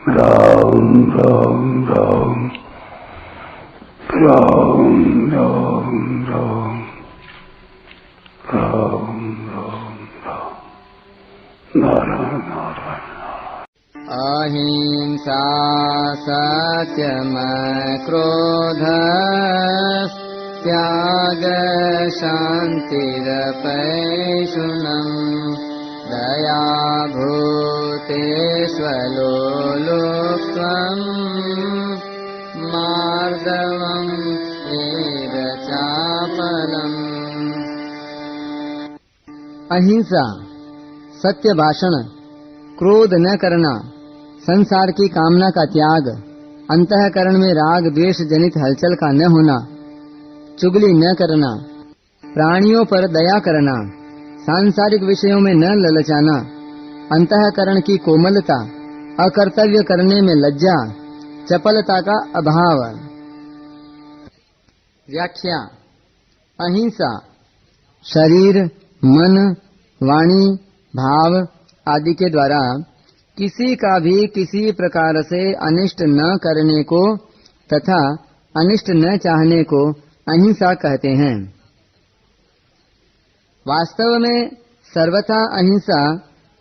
राम राम राम राम राम राम राम राम राम नारायण नारायण अहिंसा सत्यम क्रोध त्याग शान्तिरपैशुनम् दया भूतेष्वलोलुप्त्वम् मार्दवम् एव चापलम्। अहिंसा, सत्य भाषण, क्रोध न करना, संसार की कामना का त्याग, अंतःकरण में राग द्वेष जनित हलचल का न होना, चुगली न करना, प्राणियों पर दया करना, सांसारिक विषयों में न ललचाना, अंतःकरण की कोमलता, अकर्तव्य करने में लज्जा, चपलता का अभाव। व्याख्या। अहिंसा शरीर, मन, वाणी, भाव आदि के द्वारा किसी का भी किसी प्रकार से अनिष्ट न करने को तथा अनिष्ट न चाहने को अहिंसा कहते हैं। वास्तव में सर्वथा अहिंसा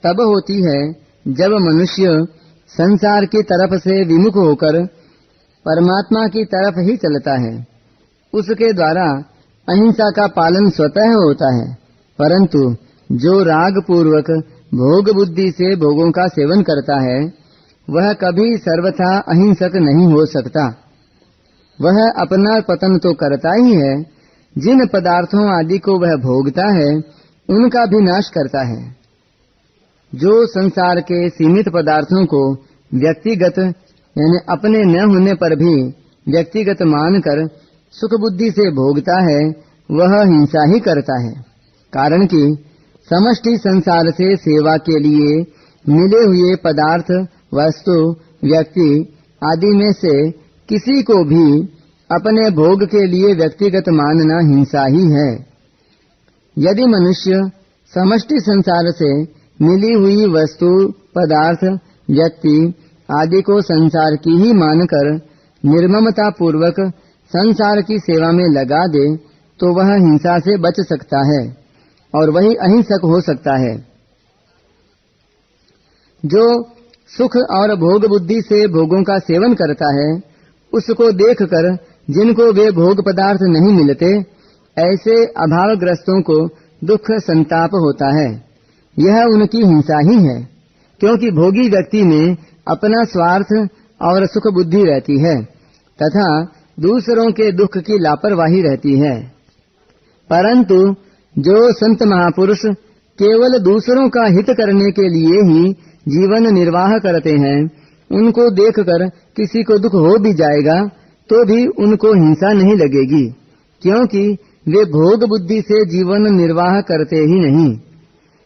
तब होती है जब मनुष्य संसार की तरफ से विमुख होकर परमात्मा की तरफ ही चलता है। उसके द्वारा अहिंसा का पालन स्वतः होता है, परंतु जो राग पूर्वक भोग बुद्धि से भोगों का सेवन करता है वह कभी सर्वथा अहिंसक नहीं हो सकता। वह अपना पतन तो करता ही है, जिन पदार्थों आदि को वह भोगता है उनका भी नाश करता है। जो संसार के सीमित पदार्थों को व्यक्तिगत यानी अपने न होने पर भी व्यक्तिगत मानकर सुख बुद्धि से भोगता है वह हिंसा ही करता है। कारण कि समष्टि संसार से सेवा के लिए मिले हुए पदार्थ, वस्तु, व्यक्ति आदि में से किसी को भी अपने भोग के लिए व्यक्तिगत मानना हिंसा ही है। यदि मनुष्य समष्टि संसार से मिली हुई वस्तु, पदार्थ, व्यक्ति आदि को संसार की ही मानकर निर्ममता पूर्वक संसार की सेवा में लगा दे तो वह हिंसा से बच सकता है और वही अहिंसक हो सकता है। जो सुख और भोग बुद्धि से भोगों का सेवन करता है उसको देखकर जिनको वे भोग पदार्थ नहीं मिलते ऐसे अभावग्रस्तों को दुख संताप होता है। यह उनकी हिंसा ही है, क्योंकि भोगी व्यक्ति में अपना स्वार्थ और सुख बुद्धि रहती है तथा दूसरों के दुख की लापरवाही रहती है। परंतु जो संत महापुरुष केवल दूसरों का हित करने के लिए ही जीवन निर्वाह करते हैं उनको देखकर किसी को दुख हो भी जाएगा तो भी उनको हिंसा नहीं लगेगी, क्योंकि वे भोग बुद्धि से जीवन निर्वाह करते ही नहीं।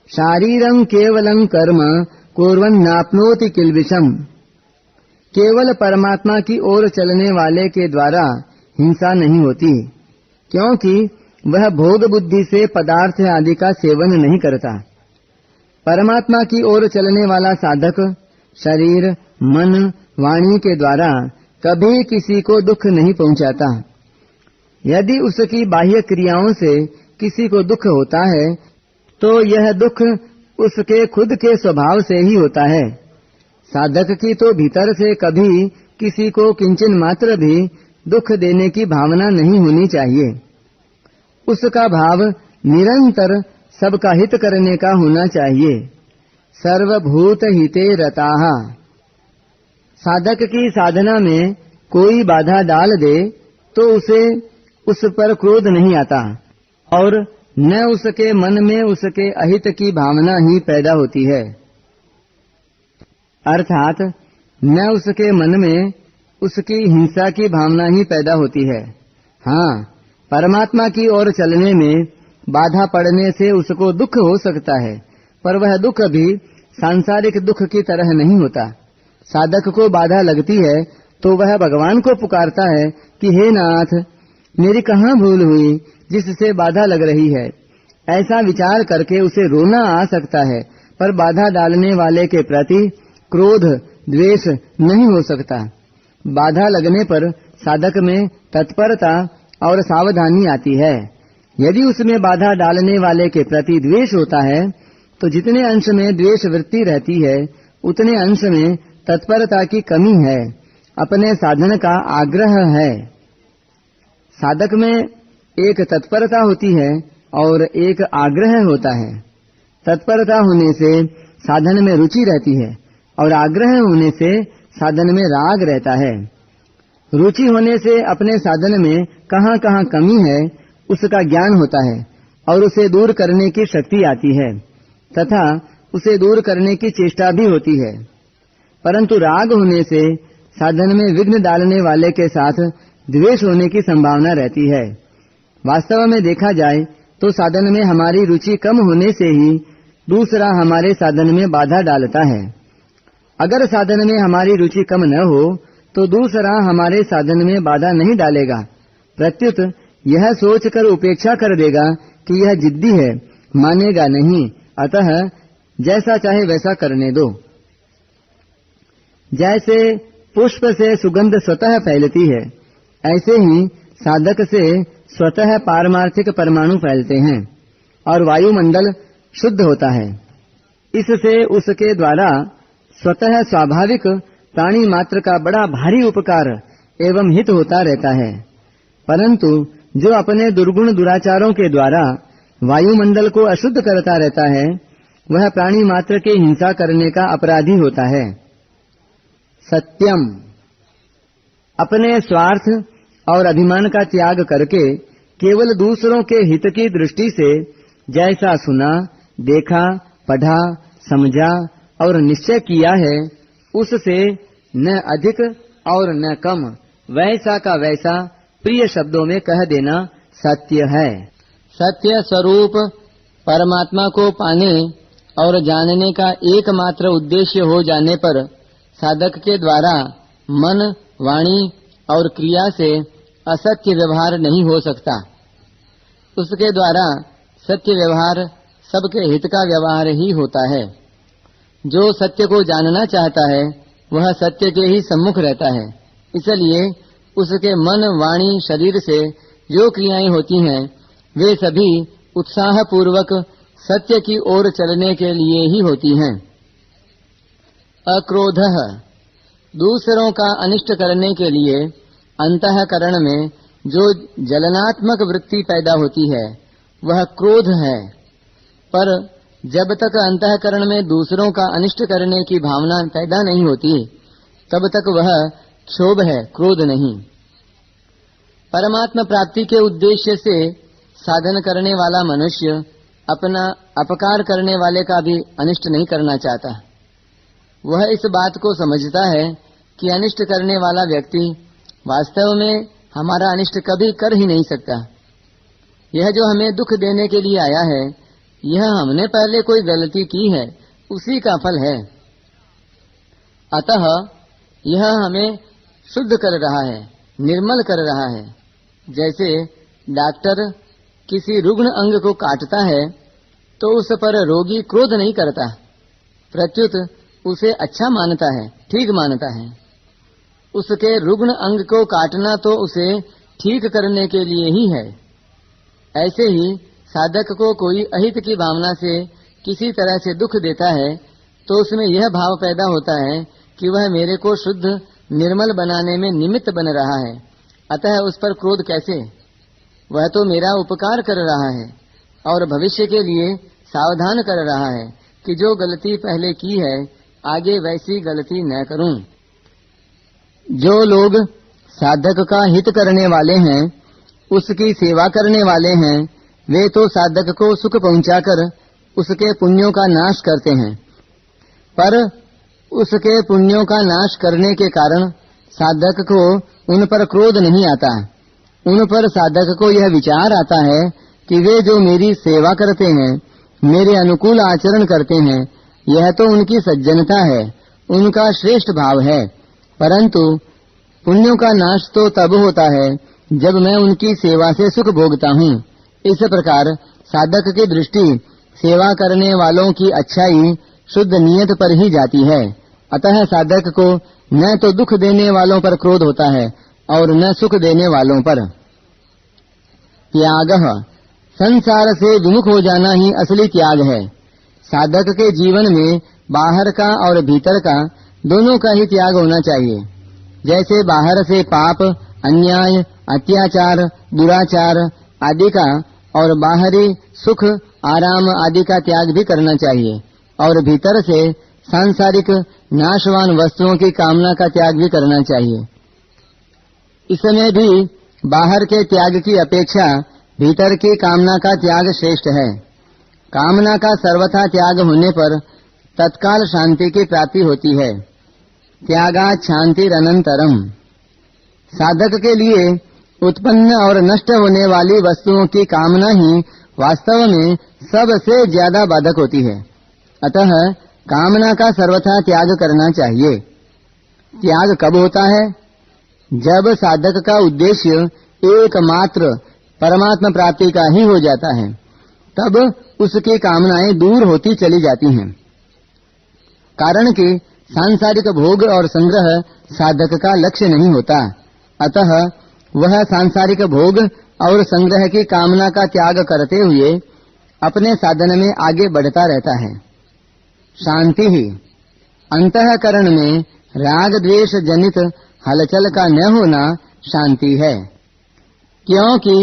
शारीरं केवलं कर्म कुर्वन् नाप्नोति किल्बिषम्। केवल परमात्मा की ओर चलने वाले के द्वारा हिंसा नहीं होती, क्योंकि वह भोग बुद्धि से पदार्थ आदि का सेवन नहीं करता। परमात्मा की ओर चलने वाला साधक शरीर, मन, वाणी के द्वारा कभी किसी को दुख नहीं पहुंचाता। यदि उसकी बाह्य क्रियाओं से किसी को दुख होता है तो यह दुख उसके खुद के स्वभाव से ही होता है। साधक की तो भीतर से कभी किसी को किंचन मात्र भी दुख देने की भावना नहीं होनी चाहिए। उसका भाव निरंतर सबका हित करने का होना चाहिए। सर्वभूत हिते रताः। साधक की साधना में कोई बाधा डाल दे तो उसे उस पर क्रोध नहीं आता और न उसके मन में उसके अहित की भावना ही पैदा होती है। अर्थात न उसके मन में उसकी हिंसा की भावना ही पैदा होती है। हाँ, परमात्मा की ओर चलने में बाधा पड़ने से उसको दुख हो सकता है, पर वह दुख भी सांसारिक दुख की तरह नहीं होता। साधक को बाधा लगती है तो वह भगवान को पुकारता है कि हे नाथ, मेरी कहाँ भूल हुई जिससे बाधा लग रही है। ऐसा विचार करके उसे रोना आ सकता है, पर बाधा डालने वाले के प्रति क्रोध द्वेष नहीं हो सकता। बाधा लगने पर साधक में तत्परता और सावधानी आती है। यदि उसमें बाधा डालने वाले के प्रति द्वेष होता है तो जितने अंश में द्वेष वृत्ति रहती है उतने अंश में तत्परता की कमी है, अपने साधन का आग्रह है। साधक में एक तत्परता होती है और एक आग्रह होता है। तत्परता होने से साधन में रुचि रहती है और आग्रह होने से साधन में राग रहता है। रुचि होने से अपने साधन में कहाँ कहाँ कमी है उसका ज्ञान होता है और उसे दूर करने की शक्ति आती है तथा उसे दूर करने की चेष्टा भी होती है। परंतु राग होने से साधन में विघ्न डालने वाले के साथ द्वेष होने की संभावना रहती है। वास्तव में देखा जाए तो साधन में हमारी रुचि कम होने से ही दूसरा हमारे साधन में बाधा डालता है। अगर साधन में हमारी रुचि कम न हो तो दूसरा हमारे साधन में बाधा नहीं डालेगा, प्रत्युत यह सोचकर उपेक्षा कर देगा कि यह जिद्दी है, मानेगा नहीं, अतः जैसा चाहे वैसा करने दो। जैसे पुष्प से सुगंध स्वतः फैलती है, ऐसे ही साधक से स्वतः पारमार्थिक परमाणु फैलते हैं और वायुमंडल शुद्ध होता है। इससे उसके द्वारा स्वतः स्वाभाविक प्राणी मात्र का बड़ा भारी उपकार एवं हित होता रहता है। परंतु जो अपने दुर्गुण दुराचारों के द्वारा वायुमंडल को अशुद्ध करता रहता है वह प्राणी मात्र के हिंसा करने का अपराधी होता है। सत्यम, अपने स्वार्थ और अभिमान का त्याग करके केवल दूसरों के हित की दृष्टि से जैसा सुना, देखा, पढ़ा, समझा और निश्चय किया है उससे न अधिक और न कम वैसा का वैसा प्रिय शब्दों में कह देना सत्य है। सत्य स्वरूप परमात्मा को पाने और जानने का एकमात्र उद्देश्य हो जाने पर साधक के द्वारा मन, वाणी और क्रिया से असत्य व्यवहार नहीं हो सकता। उसके द्वारा सत्य व्यवहार सबके हित का व्यवहार ही होता है। जो सत्य को जानना चाहता है वह सत्य के ही सम्मुख रहता है, इसलिए उसके मन, वाणी, शरीर से जो क्रियाएं होती हैं वे सभी उत्साह पूर्वक सत्य की ओर चलने के लिए ही होती हैं। अक्रोधः, दूसरों का अनिष्ट करने के लिए अंतःकरण में जो जलनात्मक वृत्ति पैदा होती है वह क्रोध है। पर जब तक अंतःकरण में दूसरों का अनिष्ट करने की भावना पैदा नहीं होती तब तक वह क्षोभ है, क्रोध नहीं। परमात्मा प्राप्ति के उद्देश्य से साधन करने वाला मनुष्य अपना अपकार करने वाले का भी अनिष्ट नहीं करना चाहता। वह इस बात को समझता है कि अनिष्ट करने वाला व्यक्ति वास्तव में हमारा अनिष्ट कभी कर ही नहीं सकता। यह जो हमें दुख देने के लिए आया है यह हमने पहले कोई गलती की है, उसी का फल है। अतः यह हमें शुद्ध कर रहा है, निर्मल कर रहा है। जैसे डॉक्टर किसी रुग्ण अंग को काटता है तो उस पर रोगी क्रोध नहीं करता, प्रत्युत उसे अच्छा मानता है, ठीक मानता है। उसके रुग्ण अंग को काटना तो उसे ठीक करने के लिए ही है। ऐसे ही साधक को कोई अहित की भावना से किसी तरह से दुख देता है तो उसमें यह भाव पैदा होता है कि वह मेरे को शुद्ध निर्मल बनाने में निमित्त बन रहा है, अतः उस पर क्रोध कैसे? वह तो मेरा उपकार कर रहा है और भविष्य के लिए सावधान कर रहा है कि जो गलती पहले की है आगे वैसी गलती न करूं। जो लोग साधक का हित करने वाले हैं, उसकी सेवा करने वाले हैं, वे तो साधक को सुख पहुंचाकर उसके पुण्यों का नाश करते हैं। पर उसके पुण्यों का नाश करने के कारण साधक को उन पर क्रोध नहीं आता। उन पर साधक को यह विचार आता है कि वे जो मेरी सेवा करते हैं, मेरे अनुकूल आचरण करते हैं, यह तो उनकी सज्जनता है, उनका श्रेष्ठ भाव है। परंतु पुण्यों का नाश तो तब होता है जब मैं उनकी सेवा से सुख भोगता हूँ। इस प्रकार साधक की दृष्टि सेवा करने वालों की अच्छाई शुद्ध नियत पर ही जाती है। अतः साधक को न तो दुख देने वालों पर क्रोध होता है और न सुख देने वालों पर। त्यागः, संसार से विमुख हो जाना ही असली त्याग है। साधक के जीवन में बाहर का और भीतर का दोनों का ही त्याग होना चाहिए। जैसे बाहर से पाप, अन्याय, अत्याचार, दुराचार आदि का और बाहरी सुख, आराम आदि का त्याग भी करना चाहिए, और भीतर से सांसारिक नाशवान वस्तुओं की कामना का त्याग भी करना चाहिए। इसमें भी बाहर के त्याग की अपेक्षा भीतर की कामना का त्याग श्रेष्ठ है। कामना का सर्वथा त्याग होने पर तत्काल शांति की प्राप्ति होती है। त्यागात् शांतिरनंतरम। साधक के लिए उत्पन्न और नष्ट होने वाली वस्तुओं की कामना ही वास्तव में सबसे ज्यादा बाधक होती है। अतः कामना का सर्वथा त्याग करना चाहिए। त्याग कब होता है? जब साधक का उद्देश्य एकमात्र परमात्मा प्राप्ति का ही हो जाता है, तब उसकी कामनाएं दूर होती चली जाती हैं। कारण कि सांसारिक भोग और संग्रह साधक का लक्ष्य नहीं होता, अतः वह सांसारिक भोग और संग्रह की कामना का त्याग करते हुए अपने साधन में आगे बढ़ता रहता है। शांति ही अंतःकरण में राग द्वेष जनित हलचल का न होना शांति है। क्योंकि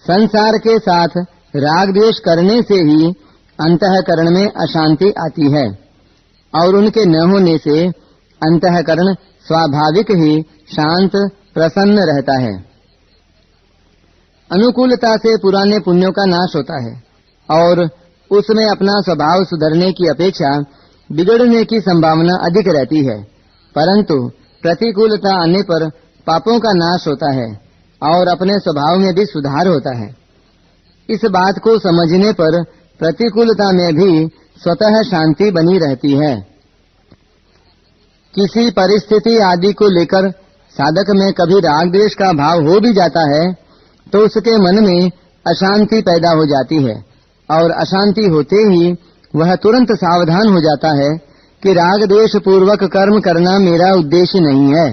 संसार के साथ राग द्वेष करने से ही अंतःकरण में अशांति आती है, और उनके न होने से अंतःकरण स्वाभाविक ही शांत प्रसन्न रहता है। अनुकूलता से पुराने पुण्यों का नाश होता है और उसमें अपना स्वभाव सुधरने की अपेक्षा बिगड़ने की संभावना अधिक रहती है, परंतु प्रतिकूलता आने पर पापों का नाश होता है और अपने स्वभाव में भी सुधार होता है। इस बात को समझने पर प्रतिकूलता में भी स्वतः शांति बनी रहती है। किसी परिस्थिति आदि को लेकर साधक में कभी राग द्वेष का भाव हो भी जाता है तो उसके मन में अशांति पैदा हो जाती है, और अशांति होते ही वह तुरंत सावधान हो जाता है कि राग द्वेष पूर्वक कर्म करना मेरा उद्देश्य नहीं है।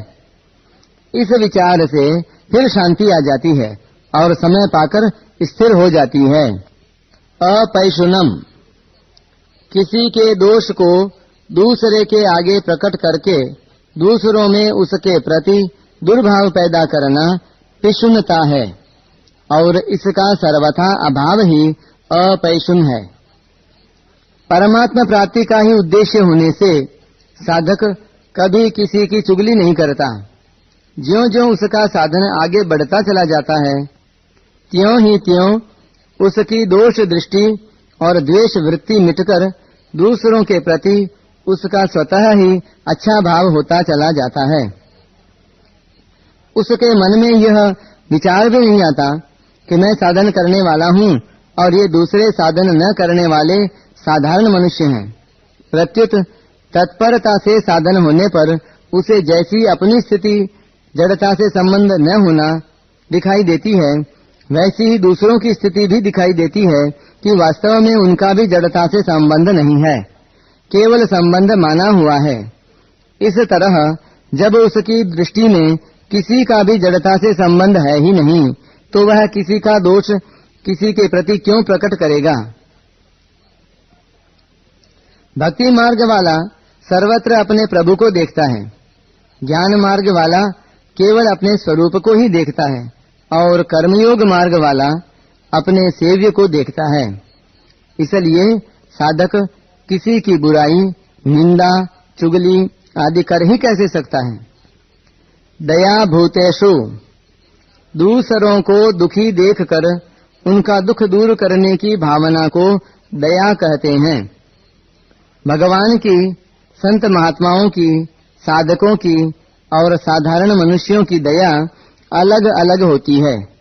इस विचार से फिर शांति आ जाती है और समय पाकर स्थिर हो जाती है। अपैशुनम, किसी के दोष को दूसरे के आगे प्रकट करके दूसरों में उसके प्रति दुर्भाव पैदा करना पिशुनता है, और इसका सर्वथा अभाव ही अपैशुन है। परमात्मा प्राप्ति का ही उद्देश्य होने से साधक कभी किसी की चुगली नहीं करता। ज्यों-ज्यों उसका साधन आगे बढ़ता चला जाता है, त्यों ही त्यों उसकी दोष दृष्टि और द्वेष वृत्ति मिटकर दूसरों के प्रति उसका स्वतः ही अच्छा भाव होता चला जाता है। उसके मन में यह विचार भी नहीं आता कि मैं साधन करने वाला हूँ और ये दूसरे साधन न करने वाले साधारण मनुष्य हैं। प्रत्युत तत्परता से साधन होने पर उसे जैसी अपनी स्थिति जड़ता से संबंध न होना दिखाई देती है, वैसी ही दूसरों की स्थिति भी दिखाई देती है कि वास्तव में उनका भी जड़ता से संबंध नहीं है, केवल संबंध माना हुआ है। इस तरह जब उसकी दृष्टि में किसी का भी जड़ता से संबंध है ही नहीं, तो वह किसी का दोष किसी के प्रति क्यों प्रकट करेगा। भक्ति मार्ग वाला सर्वत्र अपने प्रभु को देखता है, ज्ञान मार्ग वाला केवल अपने स्वरूप को ही देखता है, और कर्मयोग मार्ग वाला अपने सेव्य को देखता है। इसलिए साधक किसी की बुराई, निंदा, चुगली आदि कर ही कैसे सकता है। दया भूतेषु, दूसरों को दुखी देखकर उनका दुख दूर करने की भावना को दया कहते हैं। भगवान की, संत महात्माओं की, साधकों की और साधारण मनुष्यों की दया अलग अलग होती है।